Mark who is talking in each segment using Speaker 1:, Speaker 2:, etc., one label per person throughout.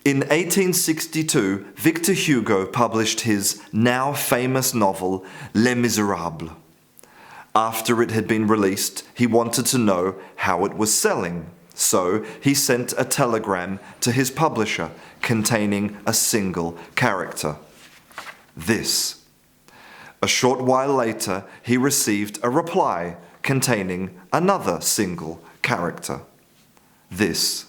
Speaker 1: In 1862, Victor Hugo published his now famous novel Les Miserables. After it had been released, he wanted to know how it was selling, so he sent a telegram to his publisher containing a single character. This. A short while later, he received a reply containing another single character. This.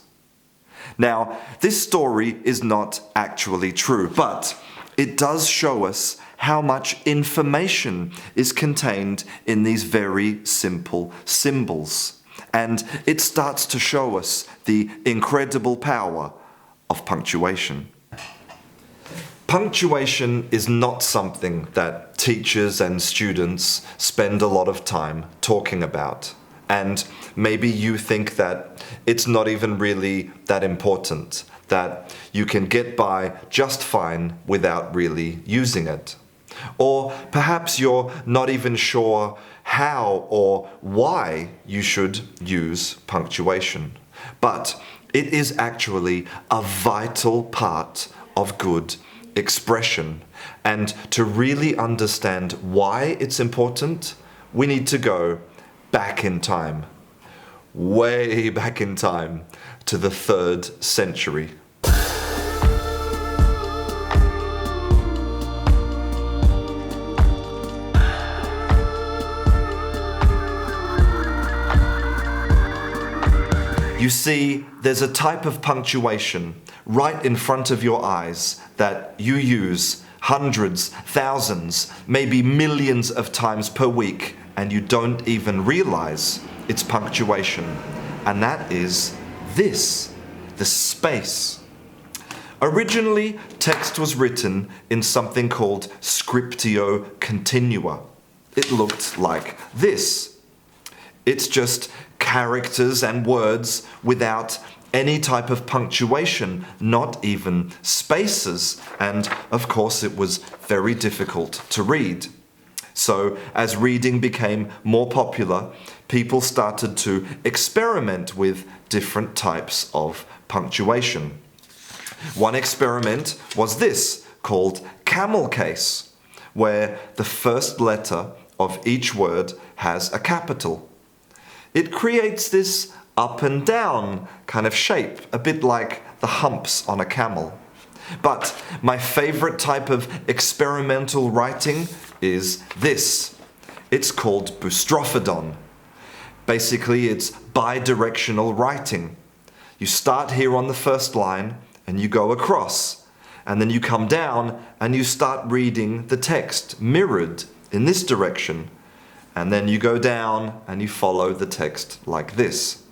Speaker 1: Now, this story is not actually true, but it does show us how much information is contained in these very simple symbols. And it starts to show us the incredible power of punctuation. Punctuation is not something that teachers and students spend a lot of time talking about. And maybe you think that it's not even really that important, that you can get by just fine without really using it. Or perhaps you're not even sure how or why you should use punctuation. But it is actually a vital part of good expression. And to really understand why it's important, we need to go back in time, way back in time, to the 3rd century. You see, there's a type of punctuation right in front of your eyes that you use hundreds, thousands, maybe millions of times per week, and you don't even realize it's punctuation. And that is this, the space. Originally, text was written in something called scriptio continua. It looked like this. It's just characters and words without any type of punctuation, not even spaces. And of course, it was very difficult to read. So as reading became more popular, people started to experiment with different types of punctuation. One experiment was this, called camel case, where the first letter of each word has a capital. It creates this up and down kind of shape, a bit like the humps on a camel. But my favorite type of experimental writing is this. It's called boustrophodon. Basically, it's bidirectional writing. You start here on the first line and you go across, and then you come down and you start reading the text mirrored in this direction, and then you go down and you follow the text like this.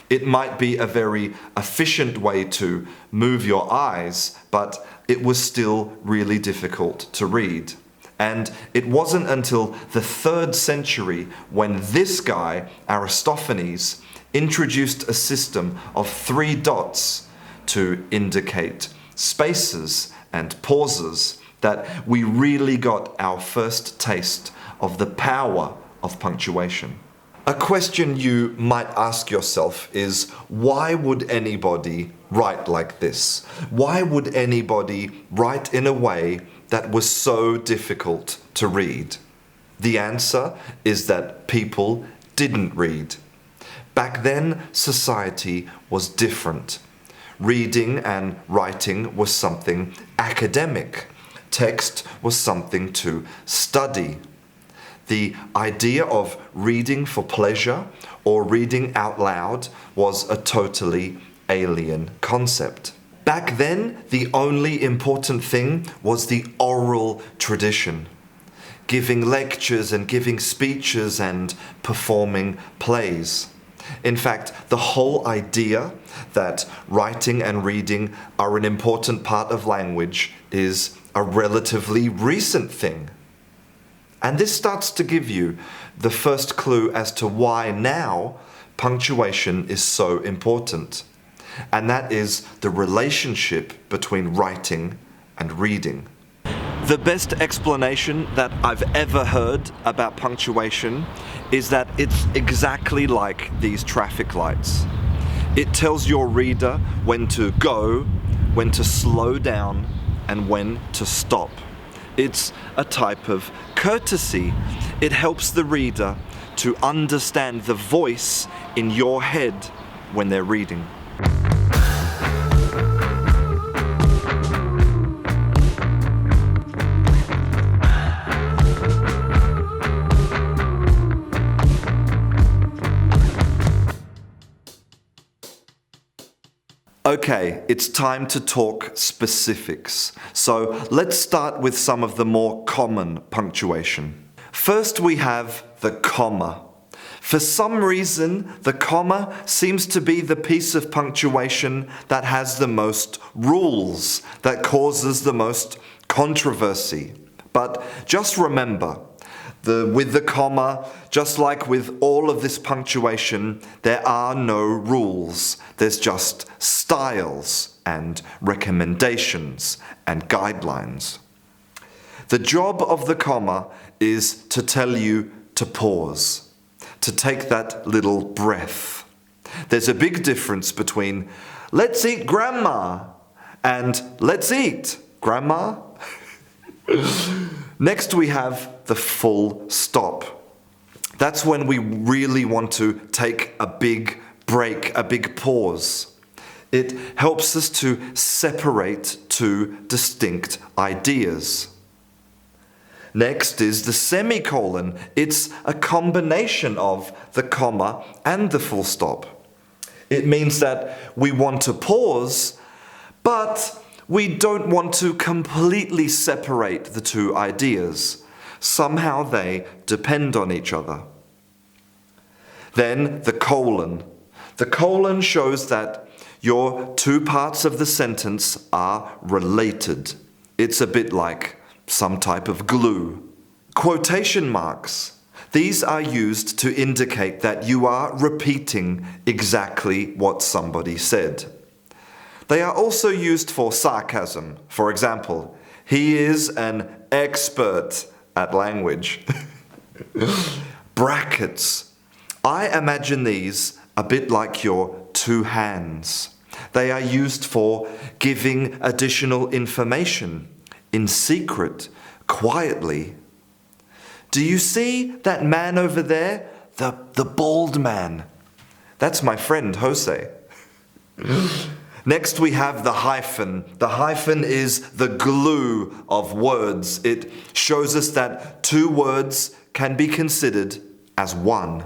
Speaker 1: It might be a very efficient way to move your eyes, but it was still really difficult to read. And it wasn't until the 3rd century when this guy, Aristophanes, introduced a system of 3 dots to indicate spaces and pauses that we really got our first taste of the power of punctuation. A question you might ask yourself is, why would anybody write like this? Why would anybody write in a way that was so difficult to read? The answer is that people didn't read. Back then, society was different. Reading and writing was something academic. Text was something to study. The idea of reading for pleasure or reading out loud was a totally alien concept. Back then, the only important thing was the oral tradition, giving lectures and giving speeches and performing plays. In fact, the whole idea that writing and reading are an important part of language is a relatively recent thing. And this starts to give you the first clue as to why now punctuation is so important. And that is the relationship between writing and reading. The best explanation that I've ever heard about punctuation is that it's exactly like these traffic lights. It tells your reader when to go, when to slow down and when to stop. It's a type of courtesy. It helps the reader to understand the voice in your head when they're reading. Okay, it's time to talk specifics. So let's start with some of the more common punctuation. First, we have the comma. For some reason, the comma seems to be the piece of punctuation that has the most rules, that causes the most controversy. But just remember, with the comma, just like with all of this punctuation, there are no rules. There's just styles and recommendations and guidelines. The job of the comma is to tell you to pause, to take that little breath. There's a big difference between "let's eat grandma" and "let's eat grandma." Next we have the full stop. That's when we really want to take a big break, a big pause. It helps us to separate two distinct ideas. Next is the semicolon. It's a combination of the comma and the full stop. It means that we want to pause, but we don't want to completely separate the two ideas. Somehow they depend on each other. Then the colon. The colon shows that your two parts of the sentence are related. It's a bit like some type of glue. Quotation marks. These are used to indicate that you are repeating exactly what somebody said. They are also used for sarcasm. For example, "He is an expert at language." Brackets. I imagine these a bit like your two hands. They are used for giving additional information in secret, quietly. Do you see that man over there? The bald man. That's my friend Jose. Next we have the hyphen. The hyphen is the glue of words. It shows us that two words can be considered as one.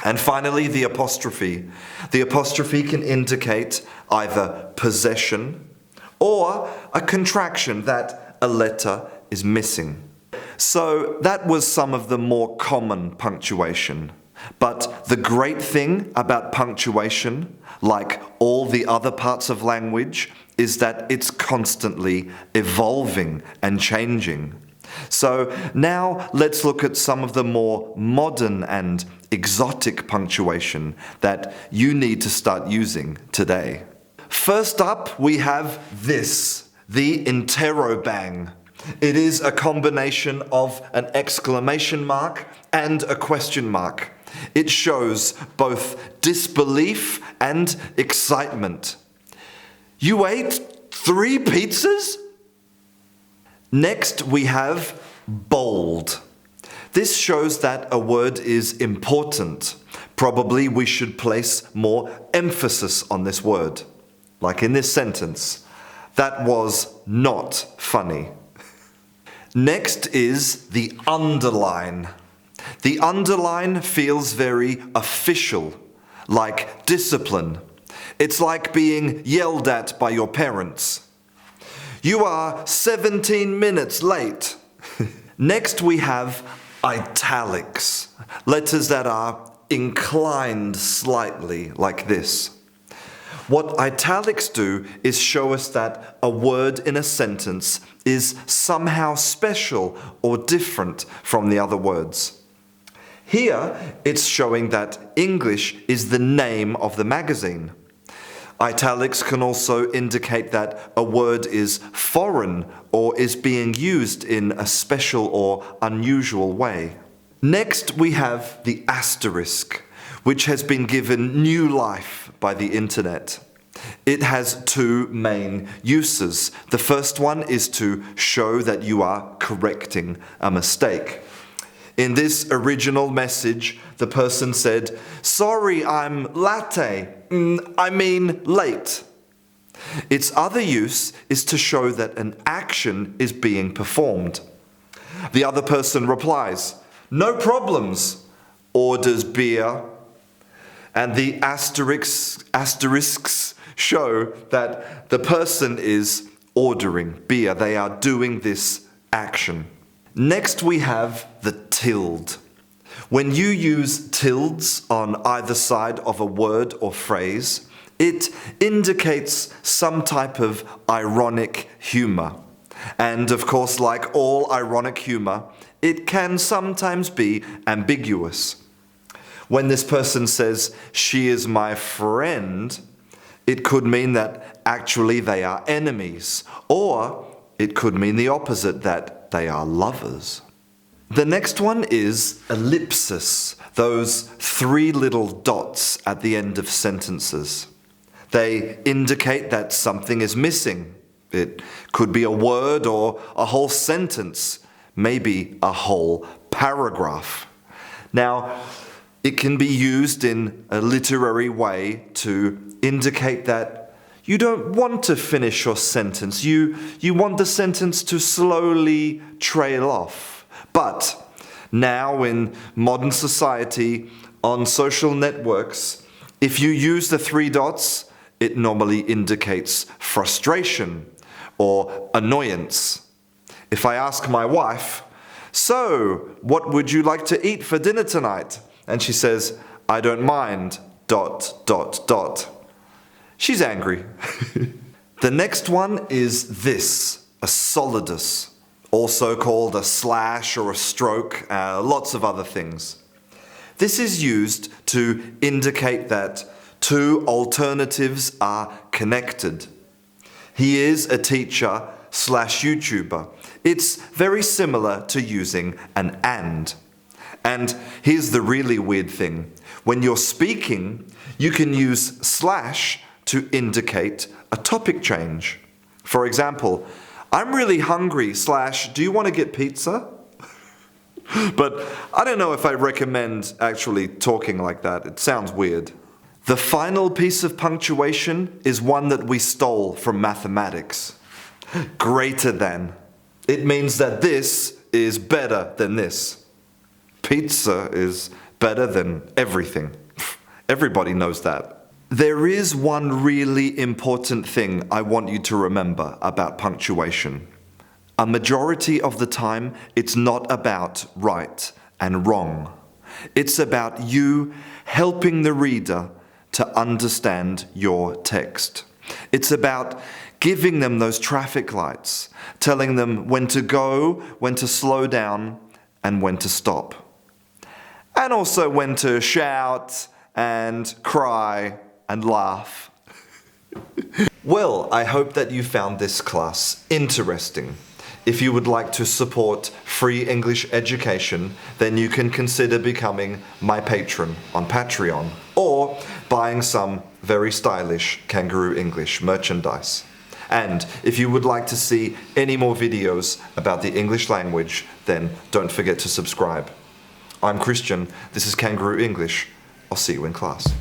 Speaker 1: And finally, the apostrophe. The apostrophe can indicate either possession or a contraction that a letter is missing. So that was some of the more common punctuation. But the great thing about punctuation, like all the other parts of language, is that it's constantly evolving and changing. So now let's look at some of the more modern and exotic punctuation that you need to start using today. First up, we have this, the interrobang. It is a combination of an exclamation mark and a question mark. It shows both disbelief and excitement. "You ate 3 pizzas?" Next, we have bold. This shows that a word is important. Probably we should place more emphasis on this word. Like in this sentence, "That was not funny." Next is the underline. The underline feels very official, like discipline. It's like being yelled at by your parents. "You are 17 minutes late." Next we have italics, letters that are inclined slightly like this. What italics do is show us that a word in a sentence is somehow special or different from the other words. Here, it's showing that English is the name of the magazine. Italics can also indicate that a word is foreign or is being used in a special or unusual way. Next, we have the asterisk, which has been given new life by the internet. It has two main uses. The first one is to show that you are correcting a mistake. In this original message, the person said, "Sorry, I'm latte. I mean late." Its other use is to show that an action is being performed. The other person replies, "No problems," orders beer, and the asterisks show that the person is ordering beer. They are doing this action. Next we have the tilde. When you use tildes on either side of a word or phrase, it indicates some type of ironic humor. And of course, like all ironic humor, it can sometimes be ambiguous. When this person says, "She is my friend," it could mean that actually they are enemies, or it could mean the opposite, that they are lovers. The next one is ellipsis, those three little dots at the end of sentences. They indicate that something is missing. It could be a word or a whole sentence, maybe a whole paragraph. Now, it can be used in a literary way to indicate that you don't want to finish your sentence. You want the sentence to slowly trail off. But now in modern society, on social networks, if you use the three dots, it normally indicates frustration or annoyance. If I ask my wife, "So, what would you like to eat for dinner tonight?" and she says, "I don't mind, ... she's angry. The next one is this, a solidus, also called a slash or a stroke, lots of other things. This is used to indicate that two alternatives are connected. He is a teacher / YouTuber. It's very similar to using an and. And here's the really weird thing. When you're speaking, you can use slash to indicate a topic change. For example, "I'm really hungry / do you want to get pizza?" But I don't know if I recommend actually talking like that. It sounds weird. The final piece of punctuation is one that we stole from mathematics. Greater than. It means that this is better than this. Pizza is better than everything. Everybody knows that. There is one really important thing I want you to remember about punctuation. A majority of the time, it's not about right and wrong. It's about you helping the reader to understand your text. It's about giving them those traffic lights, telling them when to go, when to slow down, and when to stop. And also when to shout and cry and laugh. Well, I hope that you found this class interesting. If you would like to support free English education, then you can consider becoming my patron on Patreon or buying some very stylish Canguro English merchandise. And if you would like to see any more videos about the English language, then don't forget to subscribe. I'm Christian, this is Canguro English. I'll see you in class.